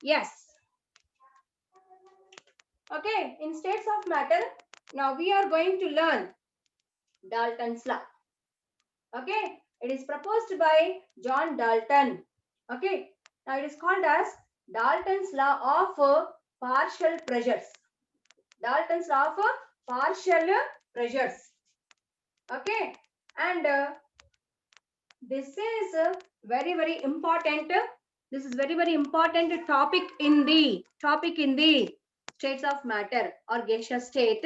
Yes. Okay, in states of matter, now we are going to learn Dalton's law. Okay, it is proposed by John Dalton. Okay, now it is called as Dalton's law of partial pressures. Dalton's law of partial pressures. Okay, and this is very important. This is very important topic in the states of matter or gaseous state.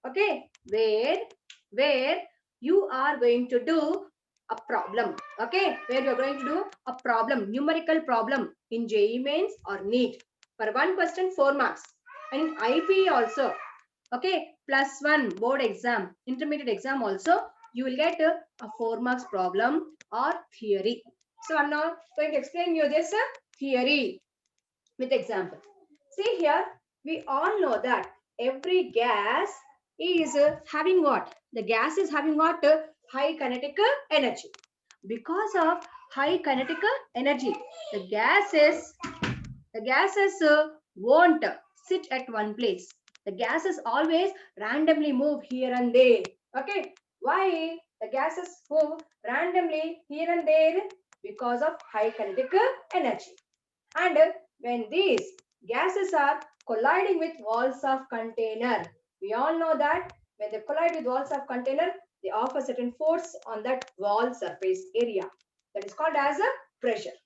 Okay, where you are going to do a problem. Okay, where you are going to do a problem, numerical problem in JEE mains or NEET for one question 4 marks, and in IP also. Okay, plus one board exam, intermediate exam also, you will get a 4 marks problem or theory. So I'm now going to explain you this theory with example. See here, we all know that every gas is having what? The gas is having what? High kinetic energy. Because of high kinetic energy, the gases won't sit at one place. The gases always randomly move here and there. Okay, why the gases move randomly here and there? Because of high kinetic energy. And when these gases are colliding with walls of container, we all know that when they collide with walls of container, they offer certain force on that wall surface area. That is called as a pressure.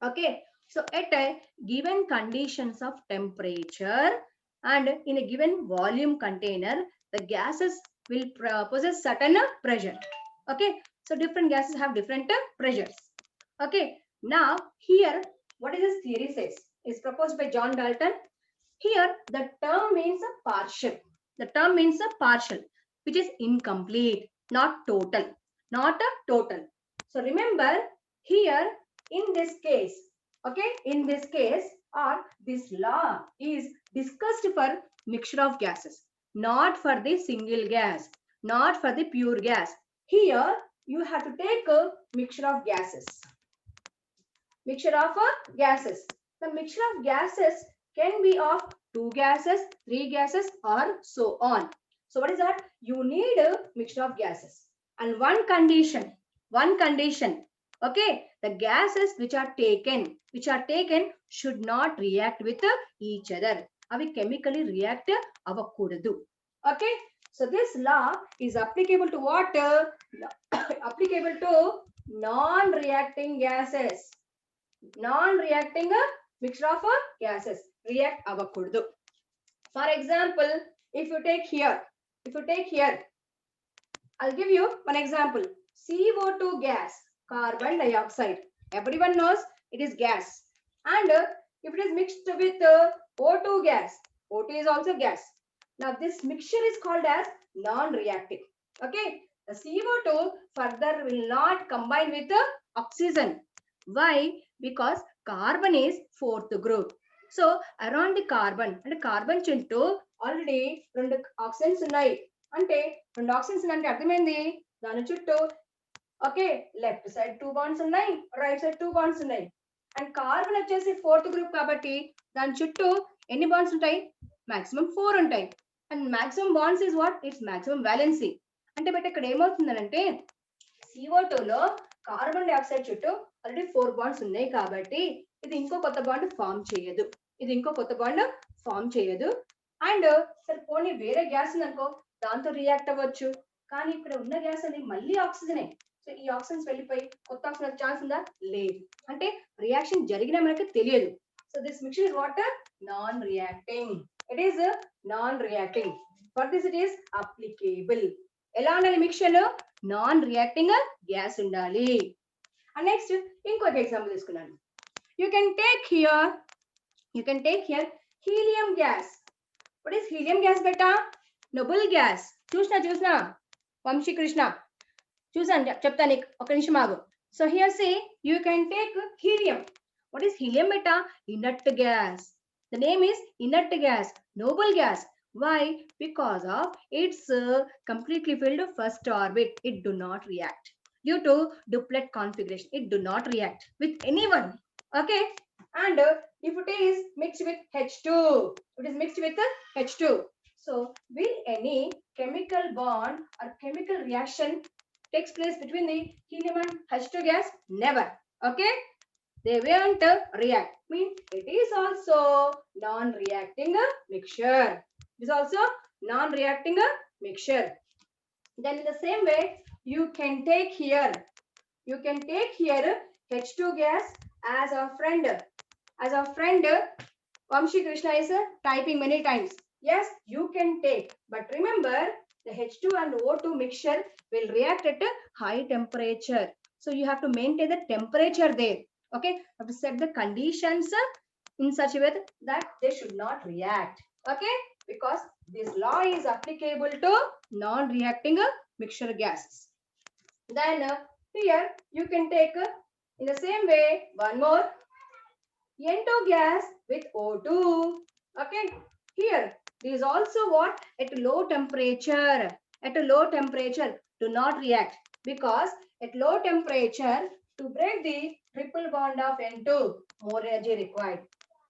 Okay, so at a given conditions of temperature and in a given volume container, the gases will possess certain pressure. Okay, so different gases have different pressures. Okay, now here what is this theory says is proposed by John Dalton. Here the term means a partial. The term means a partial, which is incomplete, not total, not a total. So remember here in this case, okay, in this case, or this law is discussed for mixture of gases, not for the single gas, not for the pure gas. Here you have to take a mixture of gases. Mixture of gases. The mixture of gases can be of 2 gases, 3 gases, or so on. So what is that? You need a mixture of gases. And one condition, okay, the gases which are taken should not react with each other. Avi chemically react avakudadu. Okay, so this law is applicable to what? Applicable to non-reacting gases. Non-reacting mixture of gases react avakuddu. For example, if you take here, I'll give you one example. CO2 gas, carbon dioxide. Everyone knows it is gas. And if it is mixed with O2 gas, O2 is also gas. Now this mixture is called as non-reactive. Okay, the CO2 further will not combine with the oxygen. Why? Because carbon is fourth group. So around the carbon and carbon చుట్టూ already రెండు oxygens ఉన్నాయి. అంటే రెండు oxygens అంటే అర్థమైంది దాని చుట్టూ okay left side 2 bonds ఉన్నాయి, రైట్ సైడ్ 2 బాండ్స్ ఉన్నాయి. అండ్ కార్బన్ వచ్చేసి ఫోర్త్ గ్రూప్ కాబట్టి దాని చుట్టూ ఎన్ని బాండ్స్ ఉంటాయి? మాక్సిమం 4 ఉంటాయి. And maximum bonds is what? It's maximum valency. అంటే బట్ ఇక్కడ ఏమవుతుందంటే CO2 లో కార్బన్ డైఆక్సైడ్ చుట్టూ ఆల్రెడీ 4 బాండ్స్ ఉన్నాయి కాబట్టి ఇది ఇంకో కొత్త బాండ్ ఫామ్ చేయదు. ఇది ఇంకో కొత్త బాండ్ ఫామ్ చేయదు. అండ్ సరే పోనీ వేరే గ్యాస్ ఉందనుకో దాంతో రియాక్ట్ అవ్వచ్చు. కానీ ఇక్కడ ఉన్న గ్యాస్ అది మళ్ళీ ఆక్సిజనే. సో ఈ ఆక్సిజన్స్ వెళ్ళిపోయి కొత్త ఆక్సిజన్ వచ్చే ఛాన్స్ ఉందా? లేదు. అంటే రియాక్షన్ జరిగినా మనకి తెలియదు. So this mixture is what? Non reacting. It is non reacting. For this it is applicable. ఎలా ఉండాలి మిక్చర్? నాన్ రియాక్టింగ్ గ్యాస్ ఉండాలి. అండ్ నెక్స్ట్ ఇంకొక ఎగ్జాంపుల్ తీసుకున్నాను. You can take here helium gas. What is helium gas beta? Noble gas. చూసినా వంశీకృష్ణ చూసాను చెప్తాను ఒక నిమిషం ఆగు. So here say you can take helium. What is helium beta? Inert gas. The name is inert gas, noble gas. Why? Because of its completely filled first orbit. It do not react. Due to duplet configuration, it do not react with anyone. Okay. And if it is mixed with H2, it is mixed with H2. So will any chemical bond or chemical reaction takes place between the helium and H2 gas? Never. Okay, they won't react. Mean it is also non-reacting mixture. It is also non-reacting mixture. Then in the same way, you can take here H2 gas as a friend. As a friend, Vamshi Krishna is typing many times. Yes, you can take. But remember, the H2 and O2 mixture will react at a high temperature. So you have to maintain the temperature there. Okay, you have to set the conditions in such a way that they should not react. Okay, because this law is applicable to non-reacting mixture gases. Then here you can take in the same way one more N2 gas with O2. Okay, here this is also what at low temperature. At a low temperature, do not react because at low temperature to break the triple bond of N2, more energy required.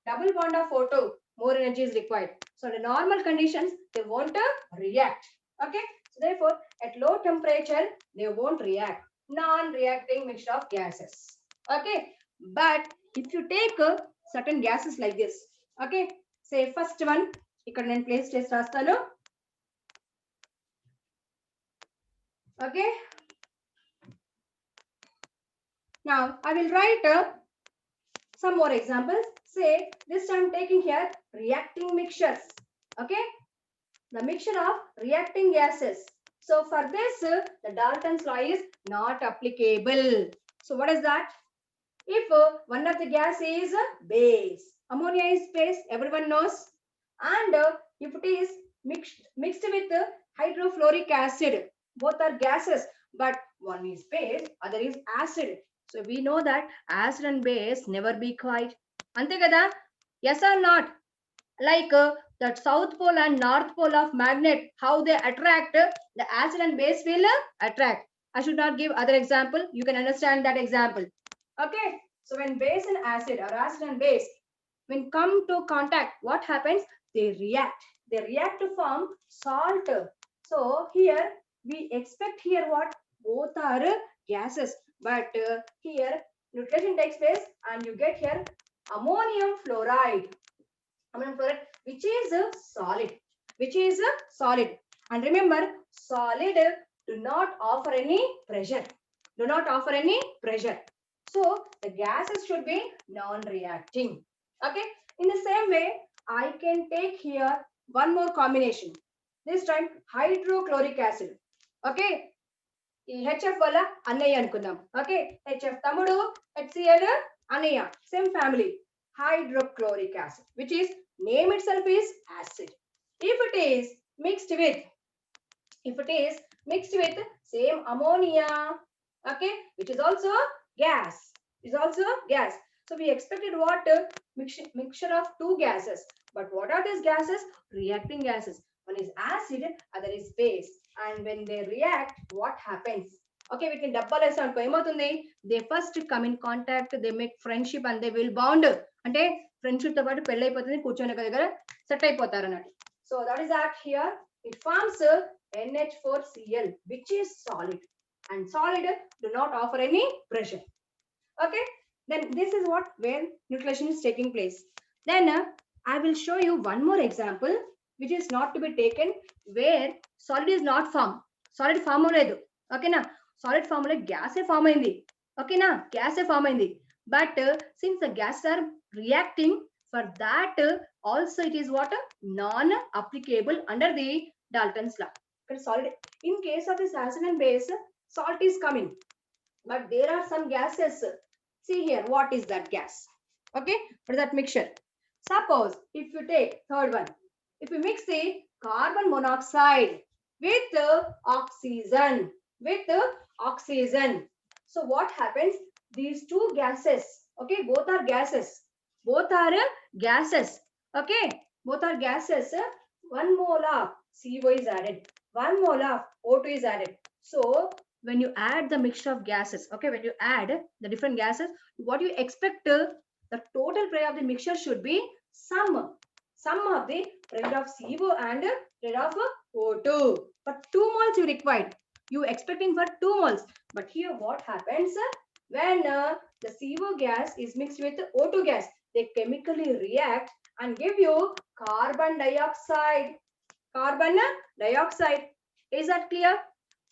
Double bond of O2, more energy is required. So the normal conditions they won't react. Okay, so therefore at low temperature they won't react. Non-reacting mixture of gases. Okay, but if you take certain gases like this, okay, say first one ఇక్కడ నేను place చేసి రాస్తాను. Okay, now I will write some more examples. Say this I'm taking here reacting mixtures. Okay, the mixture of reacting gases. So for this the Dalton's law is not applicable. So what is that? If one of the gas is base, ammonia is base, everyone knows. And if it is mixed with hydrofluoric acid, both are gases, but one is base, other is acid. So we know that acid and base never be quiet. Ante kada? Yes or not? Like that south pole and north pole of magnet, how they attract, the acid and base will attract. I should not give other example. You can understand that example. Okay, so when base and acid or acid and base, when come to contact, what happens? They react. They react to form salt. So here we expect here what? Both are gases. But here nucleation takes place and you get here ammonium fluoride. Ammonium fluoride, which is a solid. Which is a solid. And remember, solid do not offer any pressure. Do not offer any pressure. So the gases should be non-reacting. Okay. In the same way, I can take here one more combination. This time hydrochloric acid. Okay. ఈ HF వల్ల అన్నయ్య అనుకుందాం. Okay, HF తమ్ముడు, HCl అన్నయ్య, same family. Hydrochloric acid, which is name itself is acid. If it is mixed with, same ammonia, okay, which is also gas, so we expected what? Mixture of two gases. But what are these gases? Reacting gases. One is acid, other is base. And when they react, what happens? Okay, we can double as on ఏమవుతుంది? They first come in contact, they make friendship and they will bond. అంటే friendship తో పాటు పెళ్లి అయిపోతుంది, కూర్చొని ఒక దగ్గర set అయిపోతారు అన్నట్టు. So that is that here it forms NH4Cl, which is solid, and solid do not offer any pressure. Okay, then this is what where nucleation is taking place. Then I will show you one more example which is not to be taken, where solid is not formed. Solid form avaledu. Okay na, solid form like gas e form అయింది. Okay na, gas e form అయింది. But since the gases are reacting, for that also it is what? Non applicable under the Dalton's law. Solid, in case of this acid and base, salt is coming, but there are some gases. See here, what is that gas? Okay, what is that mixture? Suppose if you take third one, if you mix the carbon monoxide with oxygen, so what happens? These two gases, okay, both are gases, okay, both are gases. 1 mole of CO is added, 1 mole of O2 is added. So when you add the mixture of gases, okay, when you add the different gases, what you expect? the total pressure of the mixture should be sum of the pressure of CO and pressure of O2. For 2 moles you required. You expecting for 2 moles. But here what happens when the CO gas is mixed with O2 gas? They chemically react and give you carbon dioxide. Carbon dioxide. Is that clear?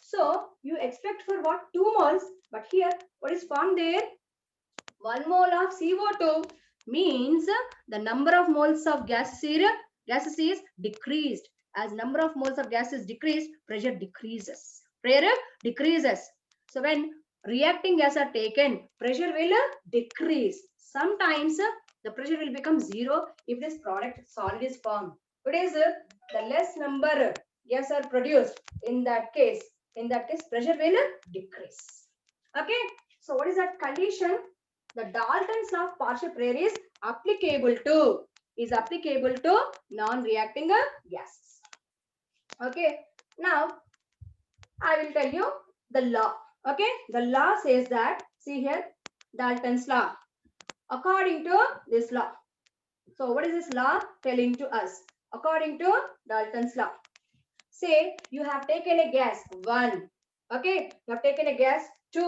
So you expect for what? 2 moles. But here what is formed there? 1 mole of CO2 means the number of moles of gases is decreased. As number of moles of gas is decreased, pressure decreases. Pressure decreases. So when reacting gas are taken, pressure will decrease. Sometimes the pressure will become zero if this product solid is formed. It is the less number gas are produced. In that case, pressure will decrease. Okay. So what is that condition? The Dalton's law of partial pressure is applicable to non-reacting gases. Okay. Now I will tell you the law. Okay. The law says that, see here, Dalton's law. According to this law. So what is this law telling to us? According to Dalton's law. Say you have taken a gas 1. Okay. You have taken a gas 2.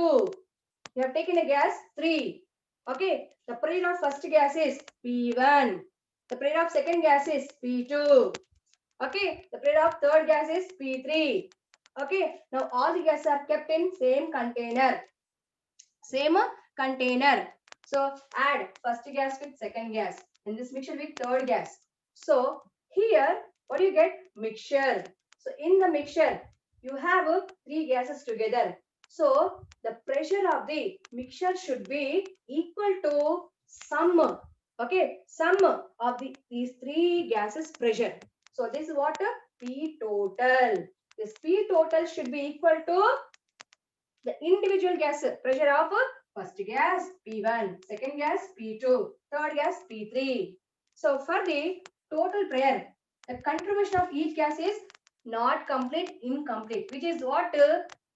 You have taken a gas 3. Okay. The pressure of first gas is P1. The pressure of second gas is P2. Okay. The pressure of third gas is P3. Okay. Now all the gases are kept in same container. Same container. So add first gas with second gas. In this mixture with third gas. So here what do you get? Mixture. So in the mixture you have 3 gases together. So the pressure of the mixture should be equal to sum. Okay, sum of these 3 gases pressure. So this is what? P total. This P total should be equal to the individual gas pressure of first gas P1, second gas P2, third gas P3. So for the total pressure, the contribution of each gas is not complete, incomplete, which is what?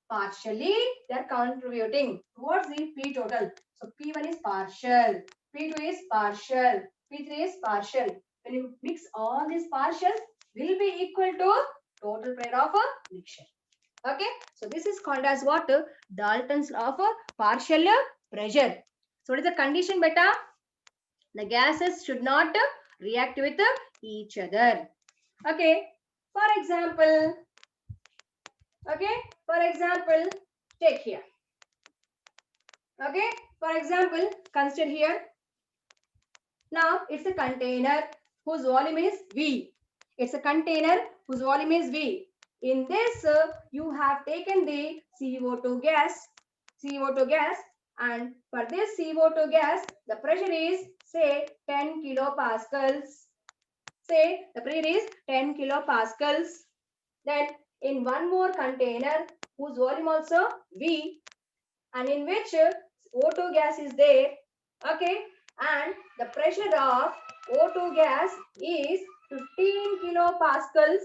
Partially they are contributing towards the P total. So P1 is partial, P2 is partial, P3 is partial. When you mix all these partials, will be equal to total pressure of a mixture. Okay, so this is called as what? Dalton's law of partial pressure. So what is the condition, beta? The gases should not react with each other. Okay, for example, take here. Okay, for example, consider here. Now it's a container whose volume is V. It's a container whose volume is V. In this, you have taken the CO2 gas, and for this CO2 gas, the pressure is say 10 kilopascals. Say the pressure is 10 kilopascals. Then in one more container whose volume also V, and in which O2 gas is there. Okay, and the pressure of O2 gas is 15 kilopascals.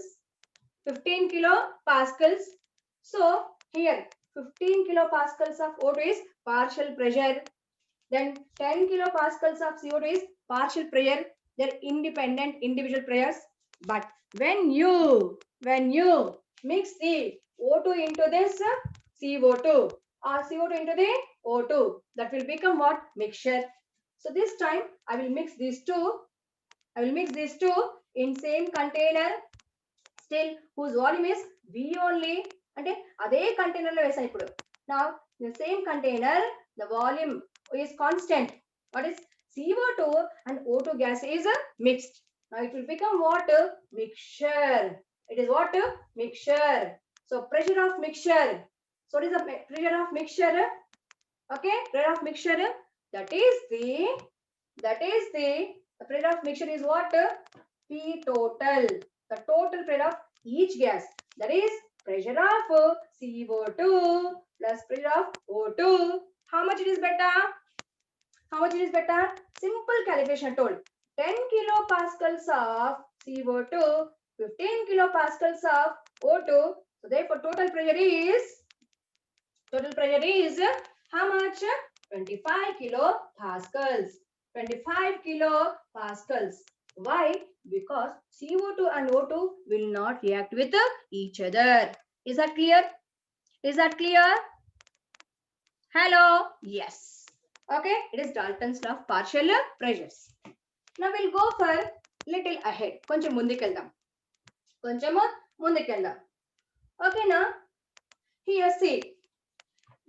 15 kilopascals. So here 15 kilopascals of O2 is partial pressure. Then 10 kilopascals of CO2 is partial pressure. They're independent individual pressures. But when you mix the O2 into this CO2 or CO2 into the O2, that will become what? Mixture. So this time I will mix these two. In same container. Still whose volume is V only. And adhe container lo vesa ippudu. Now in the same container the volume is constant. What is CO2 and O2 gas is mixed. Now it will become what? Mixture. It is what? Mixture. So pressure of mixture. So what is the pressure of mixture? Okay, pressure of mixture. That is the pressure of mixture is what? P total. The total pressure of each gas. That is pressure of CO2 plus pressure of O2. How much it is better? How much it is better? Simple calculation told. 10 kilopascals of CO2, 15 kilopascals of O2. So therefore total pressure is how much? 25 kilopascals. 25 kilopascals. Why? Because CO2 and O2 will not react with each other. Is that clear? Is that clear? Hello? Yes. Okay, it is Dalton's law of partial pressures. Now we'll go for little ahead. కొంచెం ముందుకెళ్దాం. కొంచెము ముందుకెళ్దాం. Okay, now here see,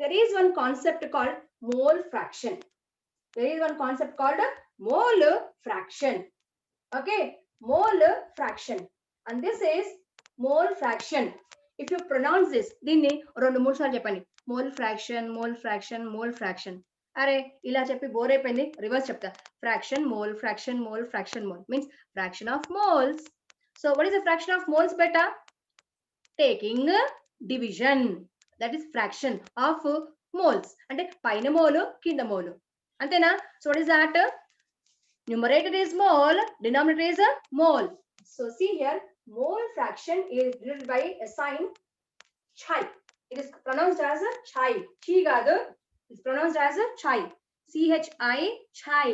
there is one concept called mole fraction. There is one concept called mole fraction. Okay, mole fraction, and this is mole fraction. If you pronounce this, దీన్ని రెండు మూడు సార్లు చెప్పండి. Mole fraction, mole fraction, mole fraction. అరే ఇలా చెప్పి bore అయిపోయింది, reverse చెప్తా. Fraction, mole fraction, mole fraction, mole means fraction of moles. So what is the fraction of moles beta? Taking division, that is fraction of moles. అంటే పైన మోలు కింద మోలు, అంతేనా? So what is that? Numerator is mole, denominator is a mole. So see here, mole fraction is denoted by a sign chi. It is pronounced as a chi. Chi gadu. It's pronounced as a chi. C-H-I, chi.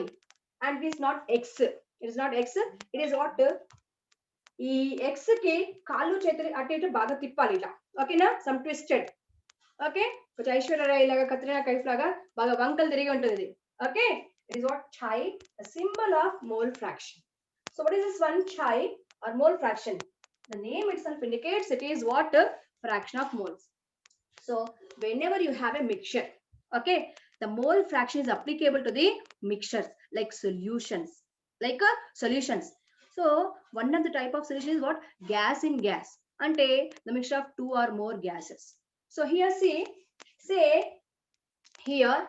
And it is not x. It is not x. It is what? ఈ x కి కాళ్ళు చేతులు అటు ఇటు బాగా తిప్పాలి ఇట్లా. ఓకేనా? Some twisted. ఓకే, కొంచెం ఐశ్వర్యరాయ్ లాగా, కత్రినా కైఫ్ లాగా బాగా వంకలు తిరిగి ఉంటుంది. Okay, it is what? Chi, a symbol of mole fraction. So what is this one chi or mole fraction? The name itself indicates it is what? Fraction of moles. So whenever you have a mixture, okay, the mole fraction is applicable to the mixtures like solutions, solutions. So one of the type of solution is what? Gas in gas, ante the mixture of two or more gases. So here see, say here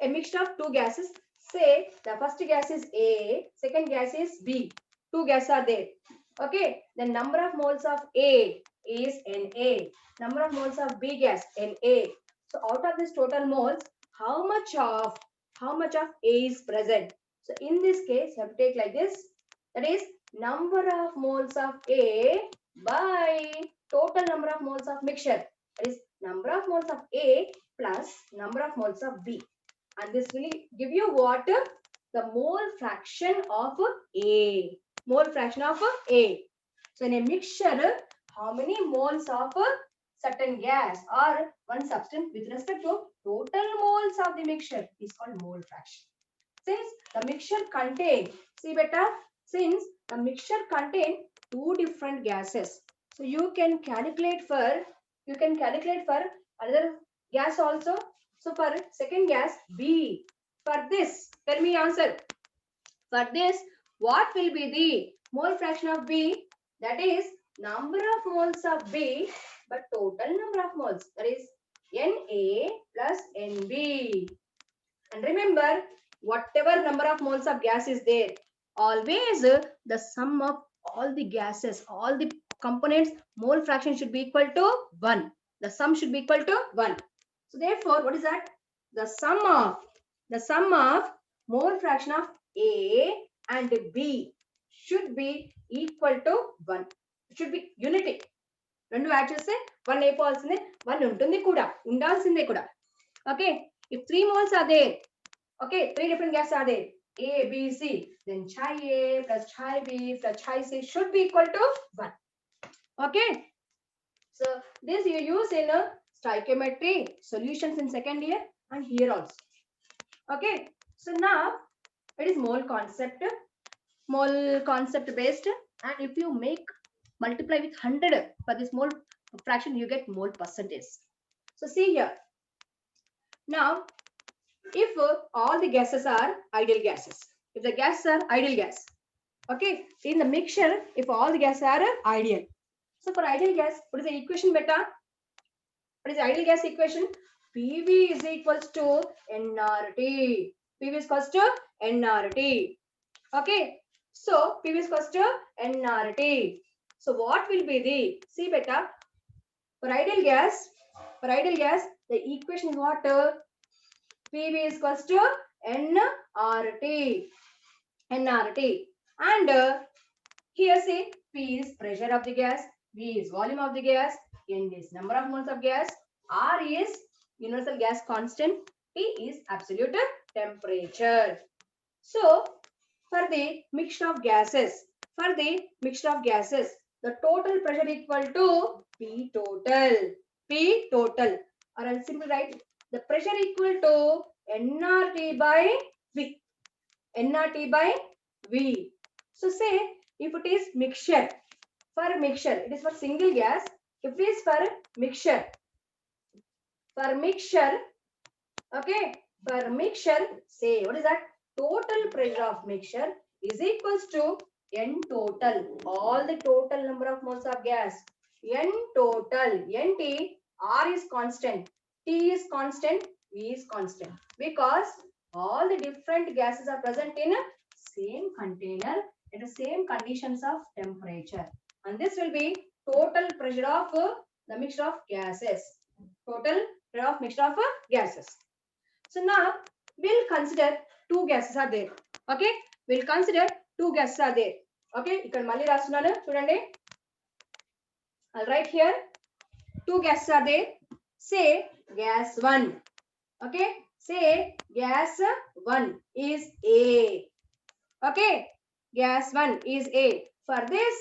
a mixture of two gases. Say the first gas is A, second gas is B. Two gases are there. Okay, the number of moles of A is Na. Number of moles of B gas Na. So out of this total moles, how much of A is present? So in this case, you have to take like this. That is number of moles of A by total number of moles of mixture. That is number of moles of A plus number of moles of B. And this will give you what? The mole fraction of A. Mole fraction of A. So in a mixture, how many moles of certain gas or one substance with respect to total moles of the mixture is called mole fraction. Since the mixture contain, see beta, since the mixture contain two different gases, so you can calculate for another gas also. So for second gas B, for this, tell me answer. For this, what will be the mole fraction of B? That is number of moles of B, but total number of moles. That is Na plus Nb. And remember, whatever number of moles of gas is there, always the sum of all the gases, all the components, mole fraction should be equal to 1. The sum should be equal to 1. So therefore, what is that? The sum of mole fraction of A and B should be equal to 1. It should be unity. రెండు add చేస్తే 1 అయిపోవాల్సిందే, 1 ఉంటుంది కూడా, ఉండాల్సిందే కూడా. Okay, if 3 moles are there, okay, 3 different gases are there, A, B, C, then chi A plus chi B plus chi C should be equal to 1. Okay, so this you use in a stoichiometry solutions in second year and here also. Okay, so now it is mole concept based, and if you multiply with 100 for this mole fraction, you get mole percentage. So see here, now if all the gases are ideal gases, if the gases are ideal gas, okay, in the mixture, if all the gases are ideal, so for ideal gas, what is the equation beta? What is the ideal gas equation? PV is equals to nRT. PV is equals to nRT. Okay, so PV is equals to nRT. So what will be the, see beta, for ideal gas, the equation is what? PV is equals to nRT. And here say P is pressure of the gas, V is volume of the gas, N is number of moles of gas, R is universal gas constant, T is absolute temperature. So for the mixture of gases, the total pressure equal to P total. P total. Or I'll simply write the pressure equal to nRT by V. nRT by V. So say if it is mixture, for mixture, it is for single gas. If it is for mixture, okay, for mixture, say what is that? Total pressure of mixture is equals to N total, all the total number of moles of gas. N total, NT, R is constant, T is constant, V is constant. Because all the different gases are present in a same container at the same conditions of temperature. And this will be total pressure of the mixture of gases. Total pressure of mixture of gases. So now we'll consider two gases are there. Okay, we'll consider two gases are there. Okay, ఇక్కడ మళ్ళీ రాస్తున్నాను చూడండి. I'll write here two gases are there. Say gas 1. Okay, say gas 1 is A. Okay, gas 1 is A. For this,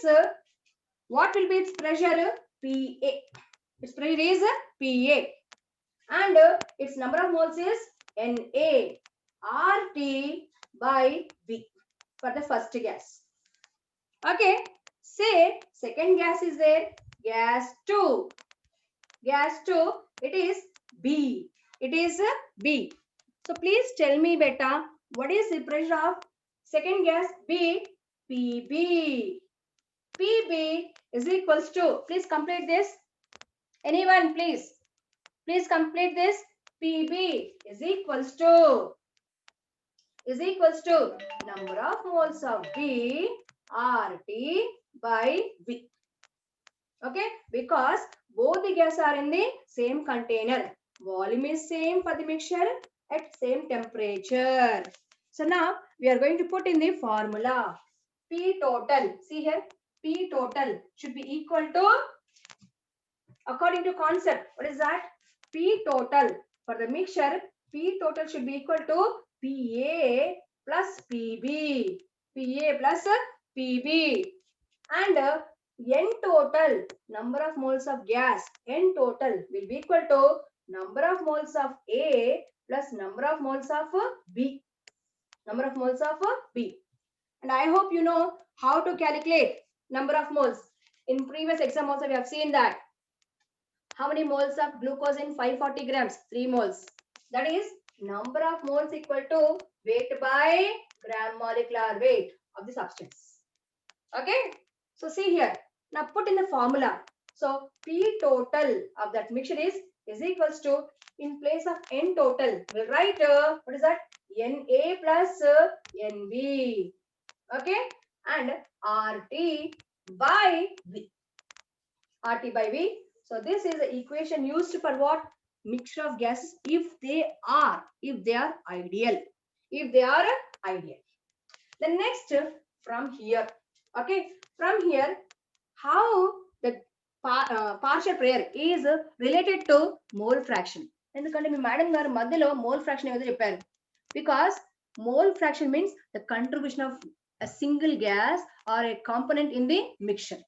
what will be its pressure? PA. Its pressure is PA. And its number of moles is Na RT by V for the first gas. Okay, say second gas is there, gas 2. Gas 2, it is B. It is B. So please tell me beta, what is the pressure of second gas B? PB. PB is equals to, please complete this. Anyone, please. Please complete this. PB is equals to number of moles of B RT by V. Okay, because both the gases are in the same container. Volume is same for the mixture at same temperature. So now we are going to put in the formula. P total. See here, P total should be equal to, according to concept, what is that? P total for the mixture, P total should be equal to PA plus PB. PA plus PB. And N total, number of moles of gas, N total will be equal to number of moles of A plus number of moles of B. Number of moles of B. And I hope you know how to calculate number of moles. In previous exam also we have seen that. How many moles of glucose in 540 grams? 3 moles. That is number of moles equal to weight by gram molecular weight of the substance. Okay. So see here. Now put in the formula. So P total of that mixture is equals to, in place of N total, we'll write what is that? Na plus Nb. Okay. And RT by V. RT by V. So this is the equation used for what? Mixture of gases if they are ideal. If they are ideal. The next from here. Okay. From here, how the partial prayer is related to mole fraction. ఎందుకంటే మీ madam గారు మధ్యలో mole fraction ఏదో చెప్పారు. Because mole fraction means the contribution of a single gas or a component in the mixture.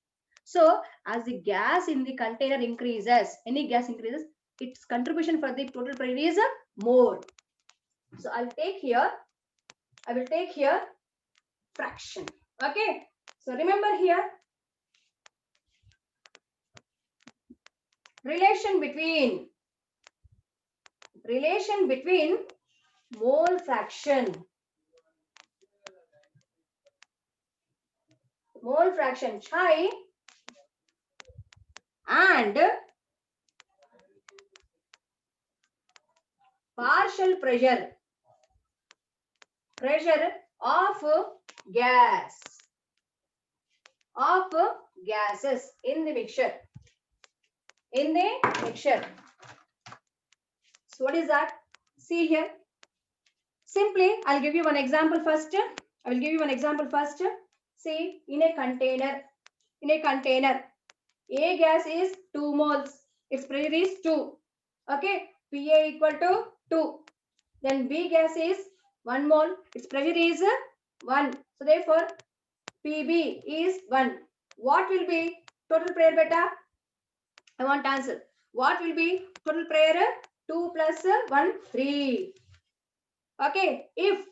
So as the gas in the container increases, any gas increases, its contribution for the total pressure is more. So I will take here fraction. Okay. So remember here, relation between mole fraction chi and partial pressure of gases in the mixture. So what is that? See here. Simply, I'll give you one example first. See, in a container, A gas is 2 moles. Its pressure is 2. Okay, PA equal to 2. Then B gas is 1 mole, its pressure is 1. So therefore, PB is 1. What will be total pressure beta? I want answer. What will be total pressure? 2 plus 1, 3. Okay. If,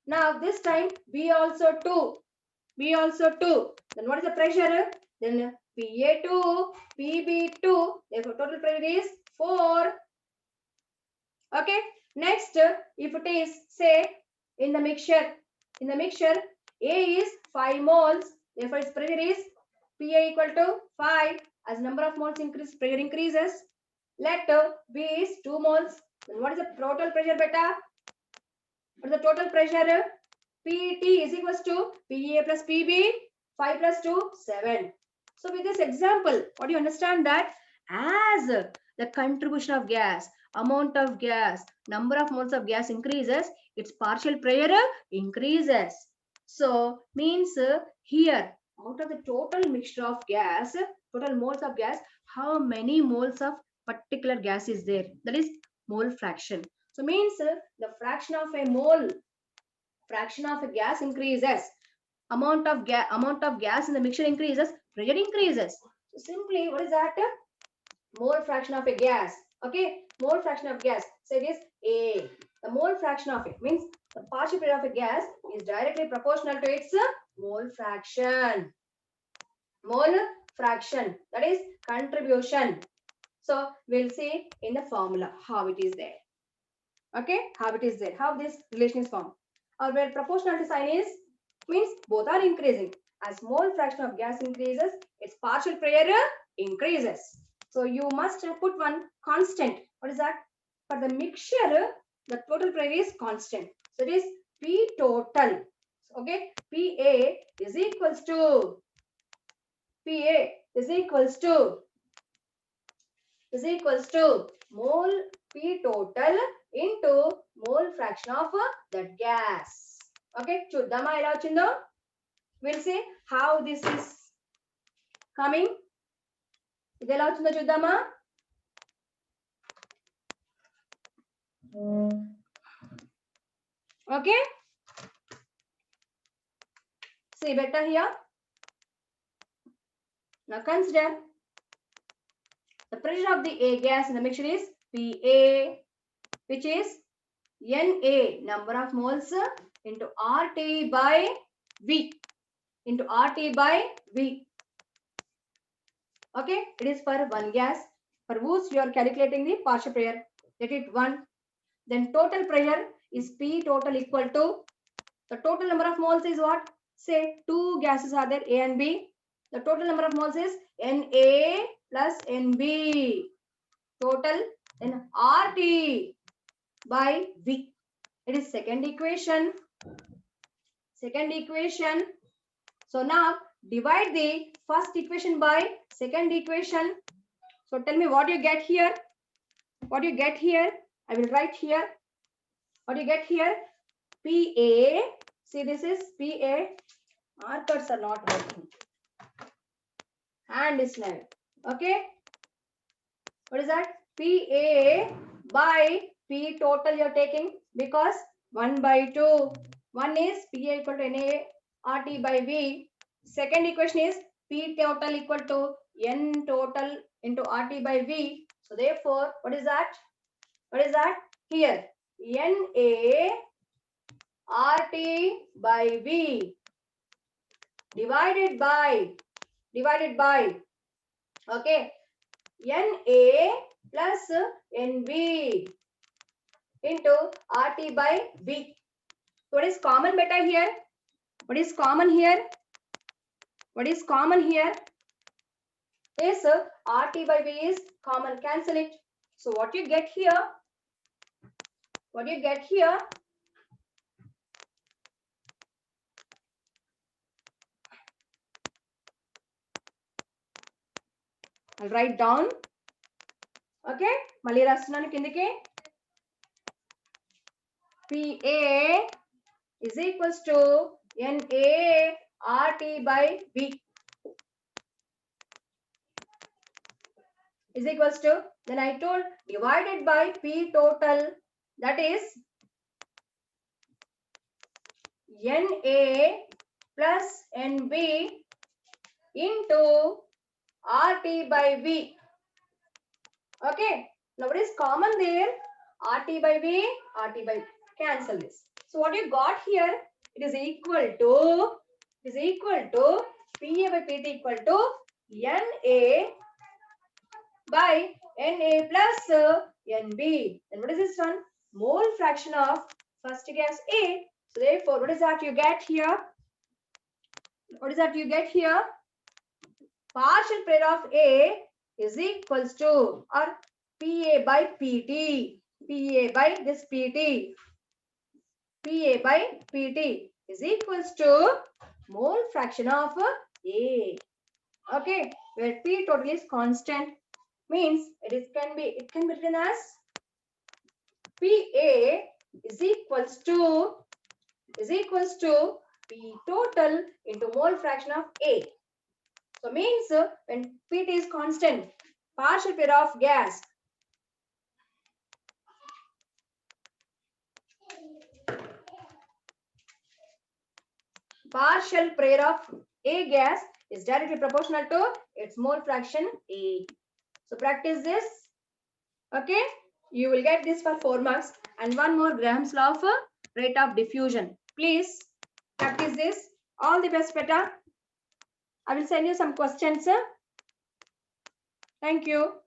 now this time B also 2. B also 2. Then what is the pressure? Then PA2, PB2. Therefore, total pressure is 4. Okay. Next, if it is say in the mixture, A is 5 moles. Therefore, its pressure is PA equal to 5. As number of moles increase, pressure increases. Let B is 2 moles. Then what is the total pressure beta? What is the total pressure? PT is equals to PA plus PB, 5 plus 2, 7. So with this example, what do you understand that as the contribution of gas, amount of gas, number of moles of gas increases, its partial pressure increases. So means here out of the total mixture of gas, total moles of gas, how many moles of particular gas is there? That is mole fraction. So means the fraction of a mole, fraction of a gas increases, amount of gas in the mixture increases, pressure increases. So simply what is that? Mole fraction of a gas. Okay, mole fraction of gas. So it is A. The mole fraction of it means the partial pressure of a gas is directly proportional to its mole fraction. Mole fraction, that is contribution. So we'll see in the formula how it is there. Okay, how it is there, how this relation is formed. Or where proportionality sign is means both are increasing. As mole fraction of gas increases, its partial pressure increases. So you must put one constant. What is that? For the mixture, the total pressure is constant. So it is P total. Okay, PA is equals to mole P total into mole fraction of that gas. Okay, chuddama ela vachindo. We'll see how this is coming. Idi ela vachindo chuddama. Okay, see better here. Now consider the pressure of the A gas in the mixture is PA, which is Na, number of moles, into RT by V. Okay, it is for one gas. For whose you are calculating the partial pressure. Let it 1. Then total pressure is P total equal to the total number of moles is what? Say 2 gases are there, A and B. The total number of moles is Na plus Nb. Total, then RT by V. It is second equation. So now divide the first equation by second equation. So tell me what you get here. I will write here. What you get here? PA. See, this is PA. Markers are not working. Hand is now. Okay. What is that? PA by P total you are taking because 1 by 2. One is PA equal to Na RT by V. Second equation is P total equal to N total into RT by V. So therefore, what is that? Here, Na RT by V divided by, okay, Na plus Nv into RT by V. What is common beta here? What is common here? Is RT by V is common. Cancel it. So what you get here? I'll write down. Okay, mali rastunnanu kindiki. PA is equals to Na RT by V is equals to, then I told divided by P total that is Na plus Nb into RT by V. Okay. Now what is common there? RT by V, RT by V. Cancel this. So what you got here? It is equal to PA by PT equal to Na by Na plus Nb. Then what is this one? Mole fraction of first gas A. So therefore, what is that you get here? What is that you get here? Partial pair of A is equals to, or PA by PT. PA by this PT. PA by PT is equals to mole fraction of A. Okay, where P total is constant, means it can be written as PA is equals to P total into mole fraction of A. So means when PT is constant, partial pair of gas A gas is directly proportional to its mole fraction A. So practice this. Okay, you will get this for 4 marks. And one more Graham's law of rate of diffusion. Please practice this. All the best, Beta. I will send you some questions. Thank you.